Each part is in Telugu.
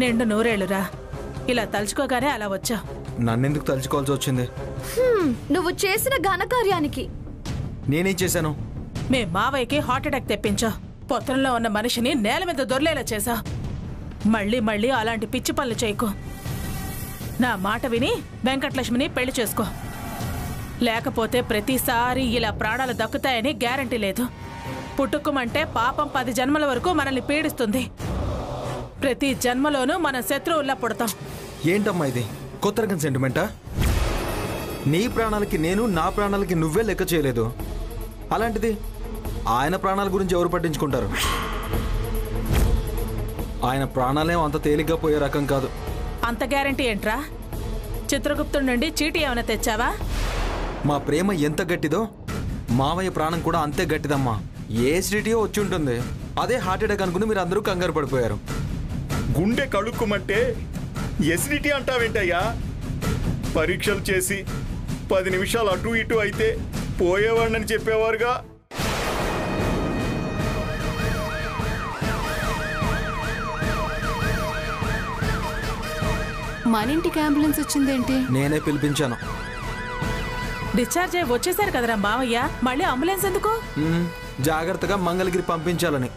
నిండు నూరేళ్లురా. ఇలా తలుచుకోగానే అలా వచ్చా. నన్నెందుకు తలుచుకోవాల్సి వచ్చింది? నువ్వు చేసిన ఘనకార్యానికి. నేనేం చేశాను? మే మావయ్యకి హార్ట్అటాక్ తెప్పించా. పొత్తంలో ఉన్న మనిషిని నేల మీద దొర్లేలా చేశా. మళ్ళీ మళ్ళీ అలాంటి పిచ్చి పనులు చేయకు. నా మాట విని వెంకటలక్ష్మిని పెళ్లి చేసుకో. లేకపోతే ప్రతిసారి ఇలా ప్రాణాలు దక్కుతాయని గ్యారంటీ లేదు. పుట్టుకుమంటే పాపం 10 జన్మల వరకు మనల్ని పీడిస్తుంది. ప్రతి జన్మలోనూ మనం శత్రువుల్లా పుడతాం. ఏంటమ్మా ఇది? కొత్త రకం సెంటిమెంటా? నీ ప్రాణాలకి నేను, నా ప్రాణాలకి నువ్వే లెక్క చేయలేదు. అలాంటిది ఆయన ప్రాణాల గురించి ఎవరు పట్టించుకుంటారు? ఆయన ప్రాణాలేం అంత తేలిగ్గా పోయే రకం కాదు. అంత గ్యారంటీ ఏంట్రా? చిత్రగుప్తుడి నుండి చీటీ ఏమైనా తెచ్చావా? మా ప్రేమ ఎంత గట్టిదో మావయ్య ప్రాణం కూడా అంతే గట్టిదమ్మా. ఏ సిటీయో వచ్చి ఉంటుంది. అదే హార్ట్అటాక్ అనుకుని మీరు అందరూ కంగారు పడిపోయారు. గుండె కడుక్కుమంటే ఎసిడిటీ అంటావేంటయ్యా? పరీక్షలు చేసి 10 నిమిషాలు అటు ఇటు అయితే పోయేవాడిని చెప్పేవారుగా. మన ఇంటికి అంబులెన్స్ వచ్చిందేంటి? నేనే పిలిపించాను. డిశ్చార్జ్ అయ్యి వచ్చేసారు కదరా మావయ్య, మళ్ళీ అంబులెన్స్ ఎందుకు? జాగ్రత్తగా మంగళగిరి పంపించాలని.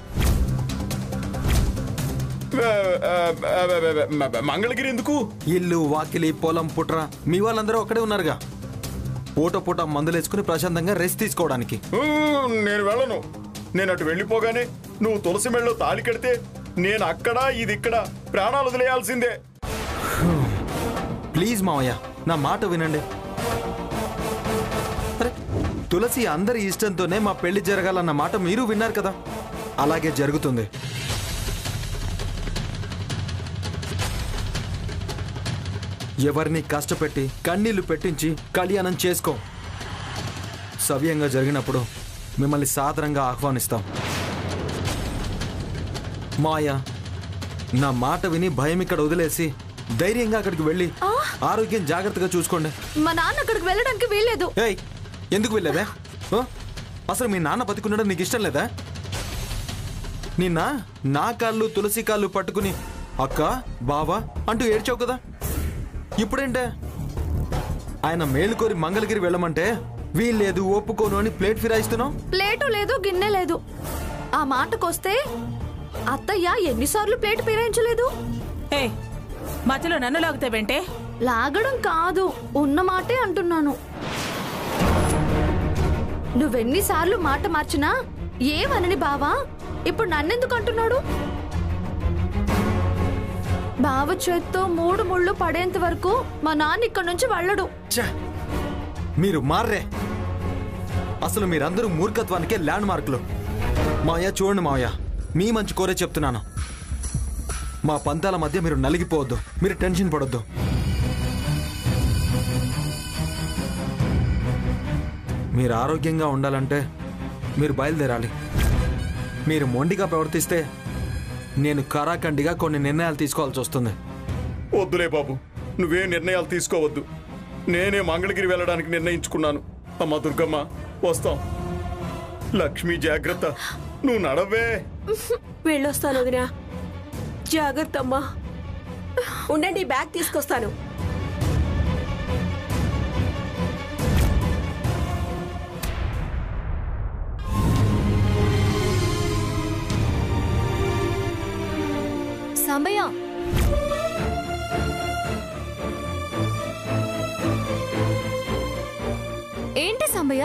మంగళగిరి ఎందుకు? ఇల్లు, వాకిలి, పొలం, పుట్ర మీ వాళ్ళందరూ ఒక్కడే ఉన్నారుగా. పూట మందులేసుకుని ప్రశాంతంగా రెస్ట్ తీసుకోవడానికి. నేను వెళ్ళను. నేను అటు వెళ్ళిపోగానే నువ్వు తులసి మెళ్ళలో తాళి కడితే నేను అక్కడ ఇది ఇక్కడ ప్రాణాలు వదిలేయాల్సిందే. ప్లీజ్ మావయ్య, నా మాట వినండి. తులసి అందరి ఇష్టంతోనే మా పెళ్లి జరగాలన్న మాట మీరు విన్నారు కదా. అలాగే జరుగుతుంది. ఎవరిని కష్టపెట్టి కన్నీళ్లు పెట్టించి కళ్యాణం చేసుకో. సవ్యంగా జరిగినప్పుడు మిమ్మల్ని సాదరంగా ఆహ్వానిస్తాం. మాయా, నా మాట విని భయం ఇక్కడ వదిలేసి ధైర్యంగా అక్కడికి వెళ్ళి ఆరోగ్యం జాగ్రత్తగా చూసుకోండి. మా నాన్న అక్కడికి వెళ్ళడానికి వీల్లేదు. ఏయ్, ఎందుకు వెళ్ళేవే? అసలు మీ నాన్న బతికున్నాడు నీకు ఇష్టం లేదా? నిన్న నా కాళ్ళు తులసి కాళ్ళు పట్టుకుని అక్క, బావా అంటూ ఏడ్చావు కదా. ఇప్పుడేంటే ఆయన మేలుకోరి మంగళగిరి వెళ్ళమంటే వీల్లేదు, ఒప్పుకోను అని ప్లేట్ ఫిరాయిస్తున్నావు. ప్లేటు లేదు, గిన్నె లేదు. ఆ మాటకొస్తే అత్తయ్య ఎన్నిసార్లు ప్లేట్ ఫిరాయించలేదు? ఏ మధ్యలో నన్ను లాగుతావేంటే? లాగడం కాదు, ఉన్న మాటే అంటున్నాను. నువ్వెన్నిసార్లు మాట మార్చినా ఏమనని బావా ఇప్పుడు నన్నెందుకు అంటున్నాడు? బావ చేత్తో 3 ముళ్ళు పడేంత వరకు మా నాన్న ఇక్కడ నుంచి వెళ్ళడు. మీరు మార్రే. అసలు మీరందరూ మూర్ఖత్వానికే ల్యాండ్ మార్కులు. మావయ్య చూడండి మావయ్య, మీ మంచి కోరే చెప్తున్నాను. మా పంతాల మధ్య మీరు నలిగిపోవద్దు, మీరు టెన్షన్ పడొద్దు. మీరు ఆరోగ్యంగా ఉండాలంటే మీరు బయలుదేరాలి. మీరు మొండిగా ప్రవర్తిస్తే నేను కరాఖండిగా కొన్ని నిర్ణయాలు తీసుకోవాల్సి వస్తుంది. వద్దులే బాబు, నువ్వే నిర్ణయాలు తీసుకోవద్దు. నేనే మంగళగిరి వెళ్ళడానికి నిర్ణయించుకున్నాను. అమ్మా దుర్గమ్మ, వస్తాం. లక్ష్మి జాగ్రత్త, నువ్వు నడవే. వెళ్ళొస్తాను వదినా, జాగ్రత్త అమ్మా. ఉండండి, బ్యాగ్ తీసుకొస్తాను. సాంబయ్య, ఏంటి సాంబయ్య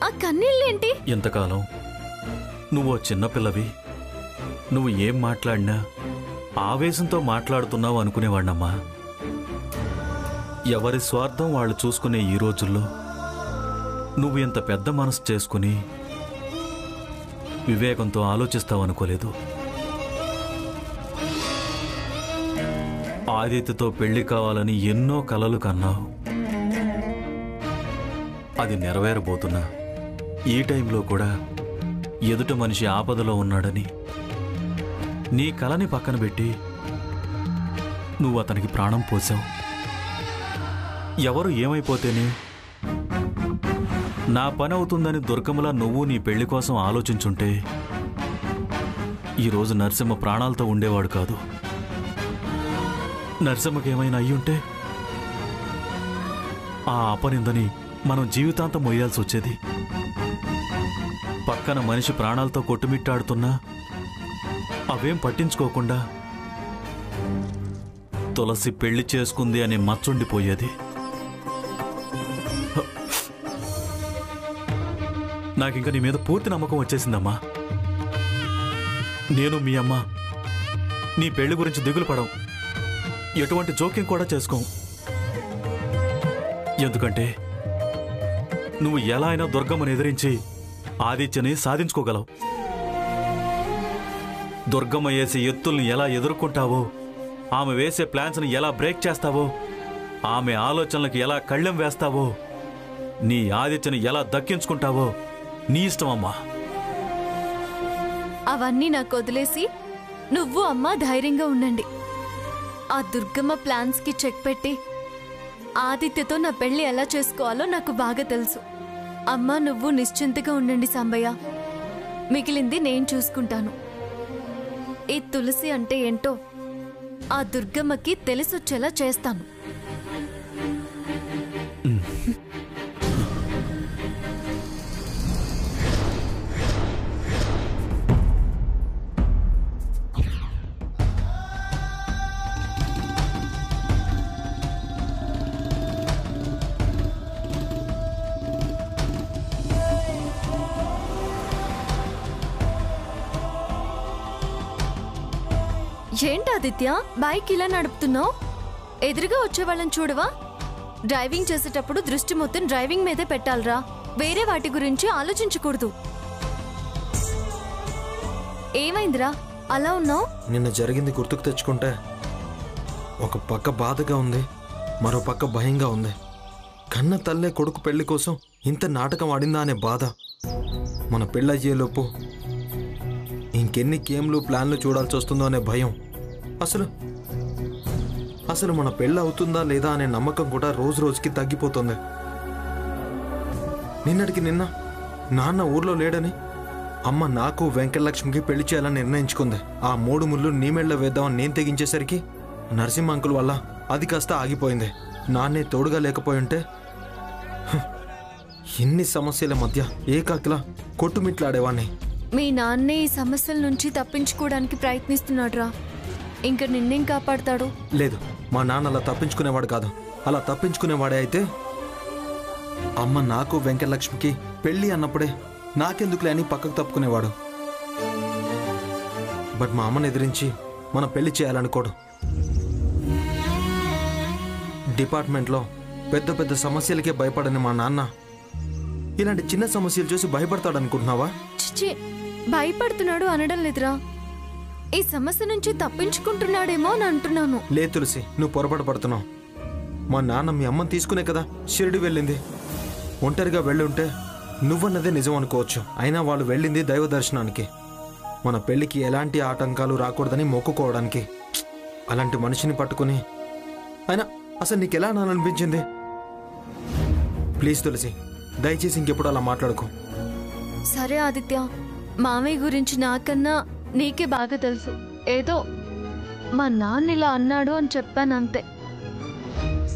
ఆ కన్నీళ్ళేంటి? ఎంతకాలం నువ్వు చిన్నపిల్లవి, నువ్వు ఏం మాట్లాడినా ఆవేశంతో మాట్లాడుతున్నావు అనుకునేవాణ్ణమ్మా. ఎవరి స్వార్థం వాళ్ళు చూసుకునే ఈ రోజుల్లో నువ్వు ఇంత పెద్ద మనసు చేసుకుని వివేకంతో ఆలోచిస్తావు అనుకోలేదు. ఆదిత్యతో పెళ్లి కావాలని ఎన్నో కలలు కన్నావు. అది నెరవేరబోతున్నా ఈ టైంలో కూడా ఎదుట మనిషి ఆపదలో ఉన్నాడని నీ కలని పక్కన పెట్టి నువ్వు అతనికి ప్రాణం పోసావు. ఎవరు ఏమైపోతేనే నా పని అవుతుందని దుర్గమ్మలా నువ్వు నీ పెళ్లి కోసం ఆలోచించుంటే ఈరోజు నరసింహ ప్రాణాలతో ఉండేవాడు కాదు. నరసింహకి ఏమైనా అయ్యుంటే ఆ అపనిందని మనం జీవితాంతం మొయ్యాల్సి వచ్చేది. పక్కన మనిషి ప్రాణాలతో కొట్టుమిట్టాడుతున్నా అవేం పట్టించుకోకుండా తులసి పెళ్లి చేసుకుంది అనే మచ్చుండిపోయేది. నాకింక నీ మీద పూర్తి నమ్మకం వచ్చేసిందమ్మా. నేను మీ అమ్మ నీ పెళ్లి గురించి దిగులు పడం, ఎటువంటి జోక్యం కూడా చేసుకోం. ఎందుకంటే నువ్వు ఎలా అయినా దుర్గమ్మను ఎదిరించి ఆదిత్యని సాధించుకోగలవు. దుర్గమ్మ వేసే ఎత్తుల్ని ఎలా ఎదుర్కొంటావో, ఆమె వేసే ప్లాన్స్ని ఎలా బ్రేక్ చేస్తావో, ఆమె ఆలోచనలకు ఎలా కళ్ళెం వేస్తావో, నీ ఆదిత్యని ఎలా దక్కించుకుంటావో నీ ఇష్టం అమ్మా. అవన్నీ నాకు వదిలేసి నువ్వు అమ్మ ధైర్యంగా ఉండండి. ఆ దుర్గమ్మ ప్లాన్స్ కి చెక్ పెట్టి ఆదిత్యతో నా పెళ్లి ఎలా చేసుకోవాలో నాకు బాగా తెలుసు. అమ్మ నువ్వు నిశ్చింతగా ఉండండి సాంబయ్య, మిగిలింది నేను చూసుకుంటాను. ఈ తులసి అంటే ఏంటో ఆ దుర్గమ్మకి తెలిసొచ్చేలా చేస్తాను. ఏంటి ఆదిత్య బైక్ ఇలా నడుపుతున్నావు? ఎదురుగా వచ్చే వాళ్ళని చూడవా? డ్రైవింగ్ చేసేటప్పుడు దృష్టి మొత్తం డ్రైవింగ్ మీదే పెట్టాలరా, వేరే వాటి గురించి ఆలోచించకూడదు. ఏమైందిరా అలా ఉన్నావు? నిన్న జరిగింది గుర్తుకు తెచ్చుకుంటే ఒక పక్క బాధగా ఉంది, మరో పక్క భయంగా ఉంది. కన్న తల్లే కొడుకు పెళ్లి కోసం ఇంత నాటకం ఆడిందా అనే బాధ. మన పెళ్ళయ్యేలోపు ఇంకెన్ని గేమ్లు ప్లాన్లు చూడాల్సి వస్తుందో అనే భయం. అసలు మన పెళ్ళి అవుతుందా లేదా అనే నమ్మకం కూడా రోజు రోజుకి తగ్గిపోతుంది. నిన్నటికి నిన్న నాన్న ఊర్లో లేడని అమ్మ నాకు వెంకటలక్ష్మికి పెళ్లి చేయాలని నిర్ణయించుకుంది. ఆ 3 ముళ్ళు నీ మెళ్ళ వేద్దామని నేను తెగించేసరికి నరసింహ అంకుల్ వల్ల అది కాస్త ఆగిపోయింది. నాన్నే తోడుగా లేకపోయింటే ఎన్ని సమస్యల మధ్య ఏకాకిలా కొట్టుమిట్లాడేవాణ్ణి. మీ నాన్నే ఈ సమస్యల నుంచి తప్పించుకోవడానికి ప్రయత్నిస్తున్నాడురా, ఇంకా నిన్నేం కాపాడతాడు? లేదు, మా నాన్న అలా తప్పించుకునేవాడు కాదు. అలా తప్పించుకునేవాడే అయితే అమ్మ నాకు వెంకటలక్ష్మికి పెళ్లి అన్నప్పుడే నాకెందుకులే అని పక్కకు తప్పుకునేవాడు. బట్ మా అమ్మని ఎదిరించి మన పెళ్లి చేయాలనుకోడు. డిపార్ట్మెంట్లో పెద్ద పెద్ద సమస్యలకే భయపడని మా నాన్న ఇలాంటి చిన్న సమస్యలు చూసి భయపడతాడు అనుకుంటున్నావా? చిచి, భయపడుతున్నాడు అనడం లేదురా, ఈ సమస్య నుంచి తప్పించుకుంటున్నాడేమో అని అంటున్నాను. లే తులసి, నువ్వు పొరపాటు పడుతున్నావు. మా నాన్న మీ అమ్మని తీసుకునే కదా షిరిడి వెళ్ళింది. ఒంటరిగా వెళ్ళి ఉంటే నువ్వన్నదే నిజం అనుకోవచ్చు. అయినా వాళ్ళు వెళ్ళింది దైవ దర్శనానికి, మన పెళ్లికి ఎలాంటి ఆటంకాలు రాకూడదని మొక్కుకోవడానికి. అలాంటి మనిషిని పట్టుకుని అయినా అసలు నీకు ఎలా అనిపించింది? ప్లీజ్ తులసి, దయచేసి ఇంకెప్పుడు అలా మాట్లాడుకో. సరే ఆదిత్య, మామయ్య గురించి నాకన్నా నీకే బాగా తెలుసు. ఏదో మా నాన్న ఇలా అన్నాడు అని చెప్పానంతే.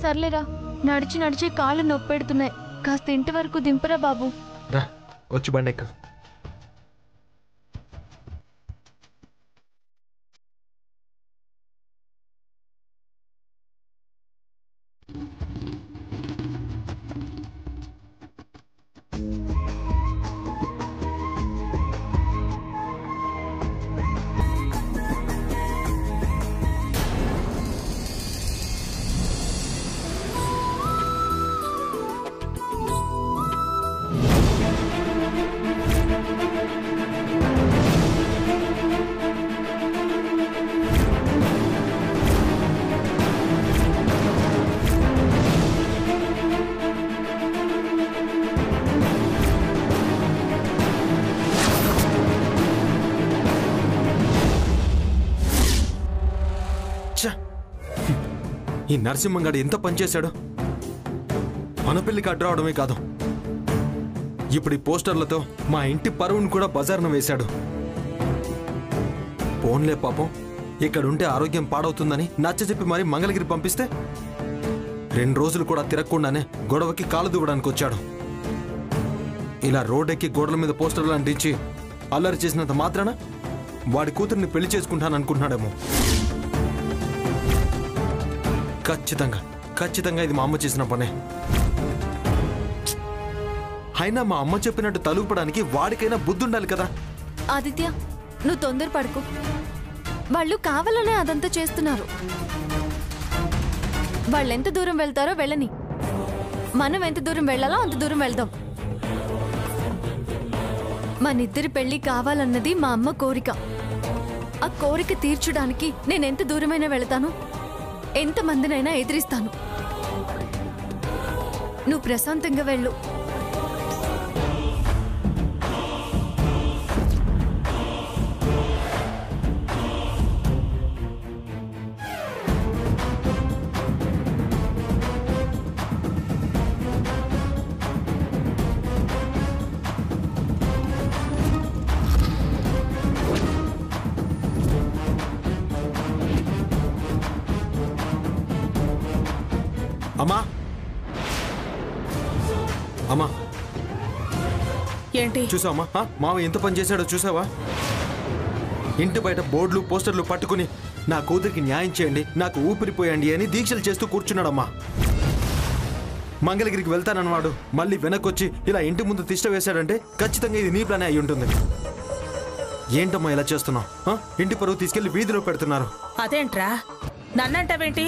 సర్లేరా, నడిచి నడిచి కాళ్ళు నొప్పెడుతున్నాయి, కాస్త ఇంటి వరకు దింపరా బాబు. రా, వచ్చి బండి ఎక్కు. ఈ నరసింహంగాడు ఎంత పనిచేశాడు. మన పెళ్లికి అడ్డు రావడమే కాదు, ఇప్పుడు ఈ పోస్టర్లతో మా ఇంటి పరువును కూడా బజార్ను వేశాడు. పోన్లే పాపం, ఇక్కడుంటే ఆరోగ్యం పాడవుతుందని నచ్చజెప్పి మరీ మంగళగిరి పంపిస్తే 2 రోజులు కూడా తిరగకుండానే గొడవకి కాలు దువ్వడానికి వచ్చాడు. ఇలా రోడ్డెక్కి గోడల మీద పోస్టర్లు అంటించి అల్లరి చేసినంత మాత్రాన వాడి కూతుర్ని పెళ్లి చేసుకుంటాననుకుంటున్నాడేమో. ఖచ్చితంగా ఇది మా అమ్మ చేసిన పనే. అయినా మా అమ్మ చెప్పినట్టు తలుపడానికి వాడికైనా బుద్ధి ఉండాలి కదా. ఆదిత్య, నువ్వు తొందరపడకు. వాళ్ళు కావాలనే అదంతా చేస్తున్నారు. వాళ్ళెంత దూరం వెళ్తారో వెళ్ళని, మనం ఎంత దూరం వెళ్ళాలో అంత దూరం వెళ్దాం. మనిద్దరి పెళ్లి కావాలన్నది మా అమ్మ కోరిక. ఆ కోరిక తీర్చడానికి నేనెంత దూరమైనా వెళతాను, ఎంతమందినైనా ఎదిరిస్తాను. నువ్వు ప్రశాంతంగా వెళ్ళు. అమ్మా అమ్మా, ఏంటి? చూసావమ్మా మావ ఎంత పని చేశాడో చూసావా? ఇంటి బయట బోర్డులు పోస్టర్లు పట్టుకుని నా కూతురికి న్యాయం చేయండి, నాకు ఊపిరిపోయండి అని దీక్షలు చేస్తూ కూర్చున్నాడమ్మా. మంగళగిరికి వెళ్తానన్నవాడు మళ్ళీ వెనక్కొచ్చి ఇలా ఇంటి ముందు తిష్ట వేశాడంటే ఖచ్చితంగా ఇది నీ ప్లానే అయి ఉంటుంది. ఏంటమ్మా ఇలా చేస్తున్నావు? ఇంటి పరువు తీసుకెళ్లి వీధిలో పెడుతున్నారు. అదేంట్రా నన్నంటావేంటి?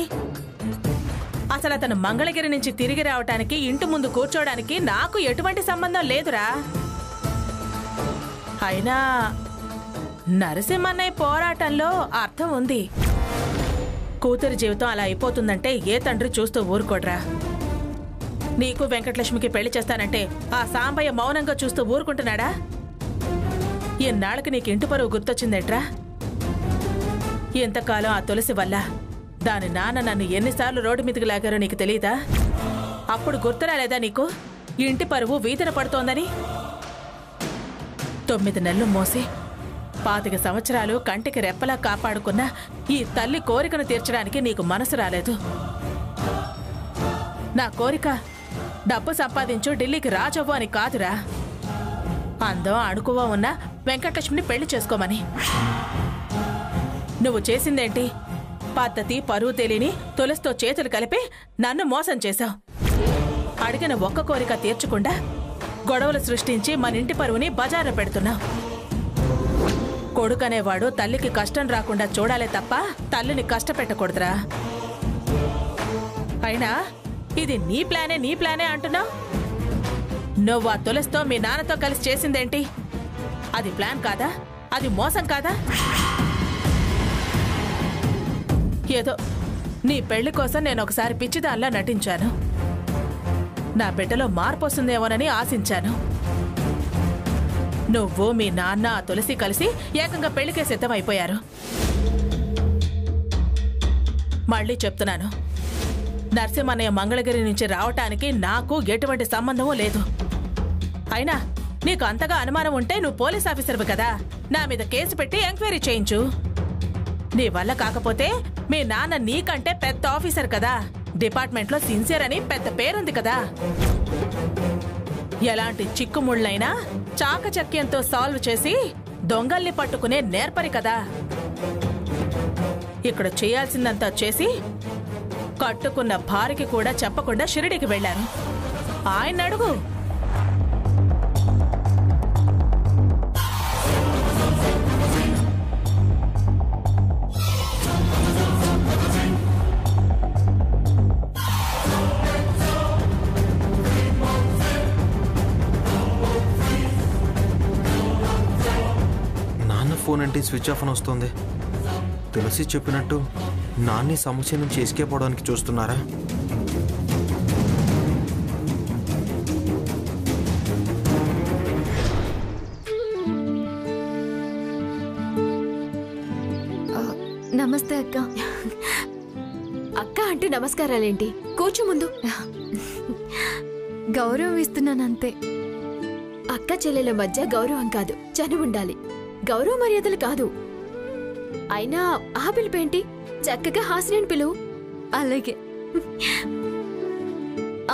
అసలు అతను మంగళగిరి నుంచి తిరిగి రావటానికి ఇంటి ముందు కూర్చోడానికి నాకు ఎటువంటి సంబంధం లేదురా. అయినా నరసింహన్నయ్య పోరాటంలో అర్థం ఉంది. కూతురి జీవితం అలా అయిపోతుందంటే ఏ తండ్రి చూస్తూ ఊరుకోడ్రా. నీకు వెంకటలక్ష్మికి పెళ్లి చేస్తానంటే ఆ సాంబయ్య మౌనంగా చూస్తూ ఊరుకుంటున్నాడా? ఈనాళ్ళకి నీకు ఇంటి పరువు గుర్తొచ్చిందేట్రా? ఇంతకాలం ఆ తులసి వల్ల దాని నాన్న నన్ను ఎన్నిసార్లు రోడ్డు మీదకి లాగారో నీకు తెలీదా? అప్పుడు గుర్తురాలేదా నీకు ఇంటి పరువు వీధిన పడుతోందని? 9 నెలలు మోసి 25 సంవత్సరాలు కంటికి రెప్పలా కాపాడుకున్న ఈ తల్లి కోరికను తీర్చడానికి నీకు మనసు రాలేదు. నా కోరిక డబ్బు సంపాదించు ఢిల్లీకి రాజవ్వు అని కాదురా. అందం అణుకువ ఉన్న వెంకటలక్ష్మిని పెళ్లి చేసుకోమని. నువ్వు చేసిందేంటి? పద్ధతి పరువు తెలియని తులసితో చేతులు కలిపి నన్ను మోసం చేశావు. అడిగిన ఒక్క కోరిక తీర్చకుండా గొడవలు సృష్టించి మన ఇంటి పరువుని బజారులో పెడుతున్నావు. కొడుకనేవాడు తల్లికి కష్టం రాకుండా చూడాలే తప్ప తల్లిని కష్టపెట్టకూడదురా. అయినా ఇది నీ ప్లానే అంటున్నావు. నువ్వు ఆ తులసితో మీ నాన్నతో కలిసి చేసిందేంటి? అది ప్లాన్ కాదా? అది మోసం కాదా? ఏదో నీ పెళ్లి కోసం నేను ఒకసారి పిచ్చిదానిలా నటించాను. నా బిడ్డలో మార్పు వస్తుందేమోనని ఆశించాను. నువ్వు మీ నాన్న ఆ తులసి కలిసి ఏకంగా పెళ్లికే సిద్ధమైపోయారు. మళ్ళీ చెప్తున్నాను, నరసింహన్నయ్య మంగళగిరి నుంచి రావటానికి నాకు ఎటువంటి సంబంధమూ లేదు. అయినా నీకు అంతగా అనుమానం ఉంటే నువ్వు పోలీస్ ఆఫీసర్వి కదా, నా మీద కేసు పెట్టి ఎంక్వైరీ చేయించు. నీ వల్ల కాకపోతే మీ నాన్న నీకంటే పెద్ద ఆఫీసర్ కదా, డిపార్ట్మెంట్లో సిన్సియర్ అని పెద్ద పేరుంది కదా. ఎలాంటి చిక్కుముళ్ళైనా చాకచక్యంతో సాల్వ్ చేసి దొంగల్ని పట్టుకునే నేర్పరి కదా. ఇక్కడ చేయాల్సిందంతా చేసి కట్టుకున్న భార్యకి కూడా చెప్పకుండా షిరిడీకి వెళ్లారు. ఆయన అడుగు. ఫోన్ అంటే స్విచ్ ఆఫ్ అని వస్తుంది. తులసి చెప్పినట్టు నాన్ని సమస్య నుంచి ఎస్కేప్ అవడానికి చూస్తున్నారా? నమస్తే అక్క. అక్క అంటే నమస్కారాలేంటి? కూర్చో ముందు. గౌరవం ఇస్తున్నానంతే. అక్క చెల్లెల మధ్య గౌరవం కాదు, చనువు ఉండాలి. గౌరవ మర్యాదలు కాదు. అయినా ఆ పిలుపేంటి? చక్కగా హాసిని పిలువు. అలాగే.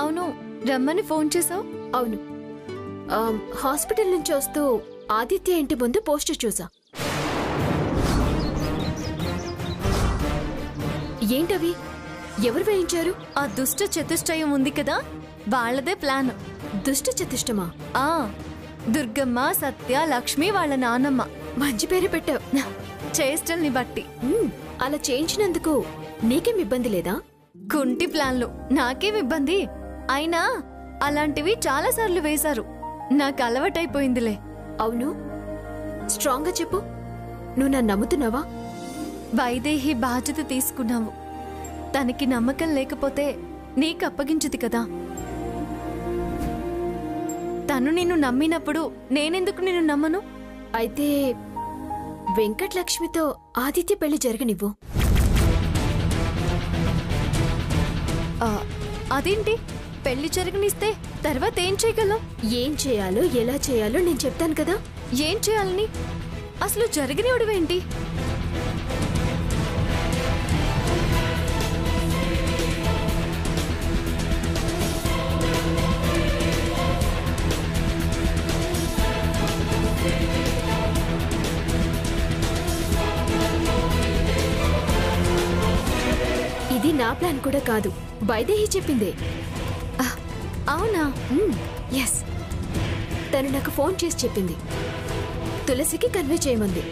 అవును, రమ్మని ఫోన్ చేసావు? అవును, హాస్పిటల్ నుంచి వస్తూ ఆదిత్య ఇంటి ముందు పోస్టర్ చూసా. ఏంటవి? ఎవరు వేయించారు? ఆ దుష్ట చతుష్టయం ఉంది కదా, వాళ్ళదే ప్లాన్. దుష్ట చతుష్టమా? ఆ దుర్గమ్మ, సత్య, లక్ష్మి వాళ్ళ నానమ్మ. మంచి పేరు పెట్టావు. చేష్టల్ని బట్టి. అలా చేయించినందుకు నీకేం ఇబ్బంది లేదా? కుంటి ప్లాన్లు, నాకేం ఇబ్బంది? అయినా అలాంటివి చాలా సార్లు వేశారు, నాకు అలవాటైపోయిందిలే. అవును, స్ట్రాంగ్ గా చెప్పు. నువ్వు నన్ను నమ్ముతున్నావా? వైదేహి బాధ్యత తీసుకున్నావు. తనకి నమ్మకం లేకపోతే నీకు అప్పగించదు కదా. తను నిన్ను నమ్మినప్పుడు నేనెందుకు నిన్ను నమ్మను? అయితే వెంకటలక్ష్మితో ఆదిత్య పెళ్లి జరగనివ్వు. అదేంటి? పెళ్లి జరగనిస్తే తర్వాత ఏం చేయగలం? ఏం చేయాలో ఎలా చేయాలో నేను చెప్తాను కదా. ఏం చేయాలని? అసలు జరగనివడమేంటి? ఇది నా ప్లాన్ కూడా కాదు, వైదేహి చెప్పిందే. అవునా? ఎస్, తను నాకు ఫోన్ చేసి చెప్పింది. తులసికి కన్వే చేయమంది.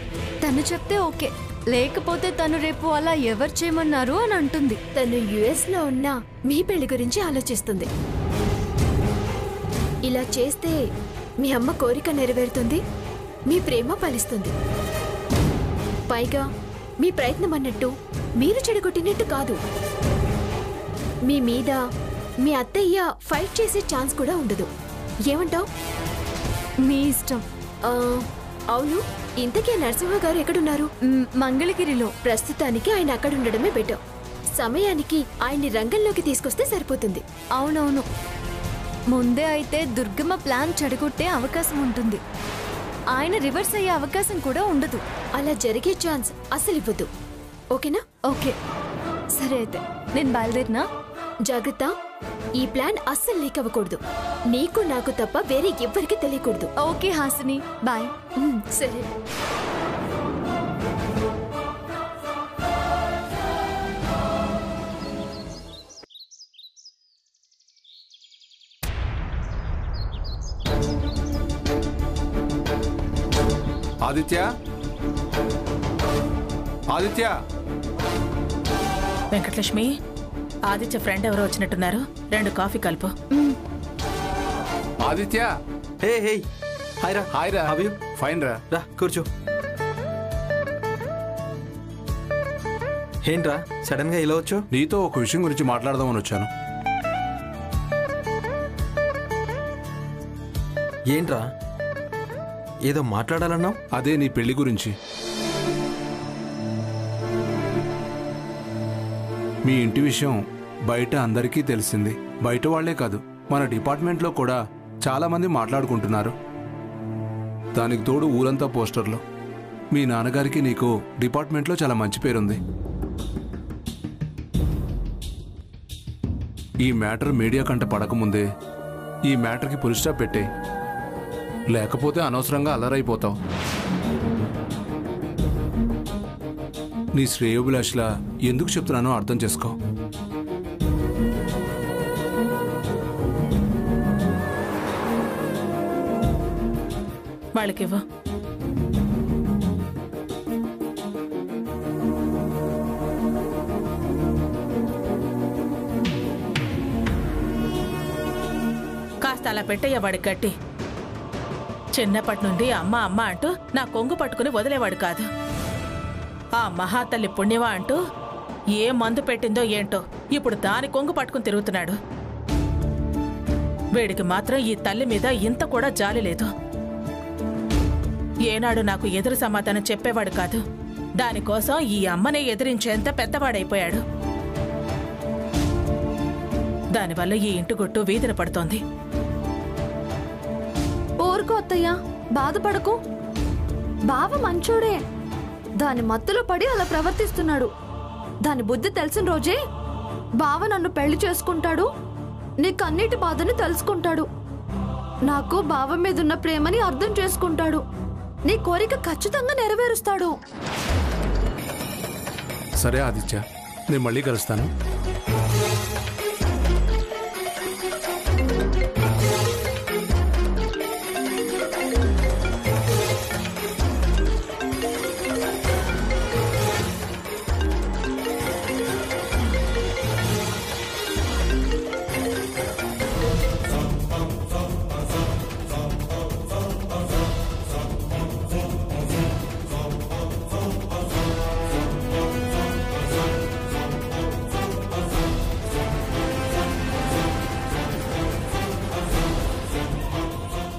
తను చెప్తే ఓకే, లేకపోతే తను రేపు అలా ఎవరు చేయమన్నారు అని అంటుంది. తను యుఎస్ లో ఉన్న మీ పెళ్లి గురించి ఆలోచిస్తుంది. ఇలా చేస్తే మీ అమ్మ కోరిక నెరవేరుతుంది, మీ ప్రేమ ఫలిస్తుంది. పైగా మీ ప్రయత్నం అన్నట్టు మీరు చెడగొట్టినట్టు కాదు. మీ మీద మీ అత్తయ్య ఫైట్ చేసే ఛాన్స్ కూడా ఉండదు. ఏమంటావ్? మీ ఇష్టం. అవును, ఇంతకీ నరసింహ గారు ఎక్కడున్నారు? మంగళగిరిలో. ప్రస్తుతానికి ఆయన అక్కడుండడమే బెటర్. సమయానికి ఆయన్ని రంగంలోకి తీసుకొస్తే సరిపోతుంది. అవునవును, ముందే అయితే దుర్గమ్మ ప్లాన్ చెడగొట్టే అవకాశం ఉంటుంది. ఆయన రివర్స్ అయ్యే అవకాశం కూడా ఉండదు. అలా జరిగే ఛాన్స్ అసలు ఇవ్వద్దు. ఓకేనా? ఓకే, సరే అయితే నేను బయలుదేరినా? జాగ్రత్త, ఈ ప్లాన్ అస్సలు లీక్ అవ్వకూడదు. నీకు నాకు తప్ప వేరే ఎవ్వరికి తెలియకూడదు. Okay Hasini, bye. సరే. ఆదిత్య, ఆదిత్య. వెంకటలక్ష్మి, ఆదిత్య ఫ్రెండ్ ఎవరో వచ్చినట్టున్నారు, 2 కాఫీ కలుపు. ఆదిత్య. హే హే, హాయ్ రా. హాయ్ రా. How are you? ఫైన్ రా. రా కూర్చో. ఏంట్రా సడన్ గా ఇలా వచ్చావు? నీతో ఒక విషయం గురించి మాట్లాడదామని వచ్చాను. ఏంట్రా ఏదో మాట్లాడాలన్నావు? అదే నీ పెళ్లి గురించి. మీ ఇంటి విషయం బయట అందరికీ తెలిసింది. బయట వాళ్లే కాదు, మన డిపార్ట్మెంట్లో కూడా చాలా మంది మాట్లాడుకుంటున్నారు. దానికి తోడు ఊరంతా పోస్టర్లు. మీ నాన్నగారికి నీకు డిపార్ట్మెంట్లో చాలా మంచి పేరుంది. ఈ మ్యాటర్ మీడియా కంట పడకముందే ఈ మ్యాటర్కి ఫుల్ స్టాప్ పెట్టే, లేకపోతే అనవసరంగా అలరైపోతావు. నీ శ్రేయోభిలాష్లా ఎందుకు చెప్తున్నానో అర్థం చేసుకో. వాళ్ళకివ్వ. కాస్త అలా పెట్టయ్యా వాడికి గట్టి. చిన్నప్పటి నుండి అమ్మ అమ్మ అంటూ నా కొంగు పట్టుకుని వదిలేవాడు కాదు. ఆ మహాతల్లి పుణ్యమా అంటూ ఏ మందు పెట్టిందో ఏంటో ఇప్పుడు దాని కొంగు పట్టుకుని తిరుగుతున్నాడు. వీడికి మాత్రం ఈ తల్లి మీద ఇంత కూడా జాలి లేదు. ఏనాడు నాకు ఎదురు సమాధానం చెప్పేవాడు కాదు. దానికోసం ఈ అమ్మనే ఎదిరించేంత పెద్దవాడైపోయాడు. దానివల్ల ఈ ఇంటి గుట్టు వీధిన పడుతోంది. ఊరుకో అత్తయ్య, బాధపడకు. బావ మంచోడే, దాని మత్తులో పడి అలా ప్రవర్తిస్తున్నాడు. దాని బుద్ధి తెలిసిన రోజే బావ నన్ను పెళ్లి చేసుకుంటాడు, నీకన్నిటి బాధని తెలుసుకుంటాడు, నాకు బావ మీదున్న ప్రేమని అర్థం చేసుకుంటాడు, నీ కోరిక ఖచ్చితంగా నెరవేరుస్తాడు. సరే ఆదిత్య, నేను మళ్ళీ కలుస్తాను.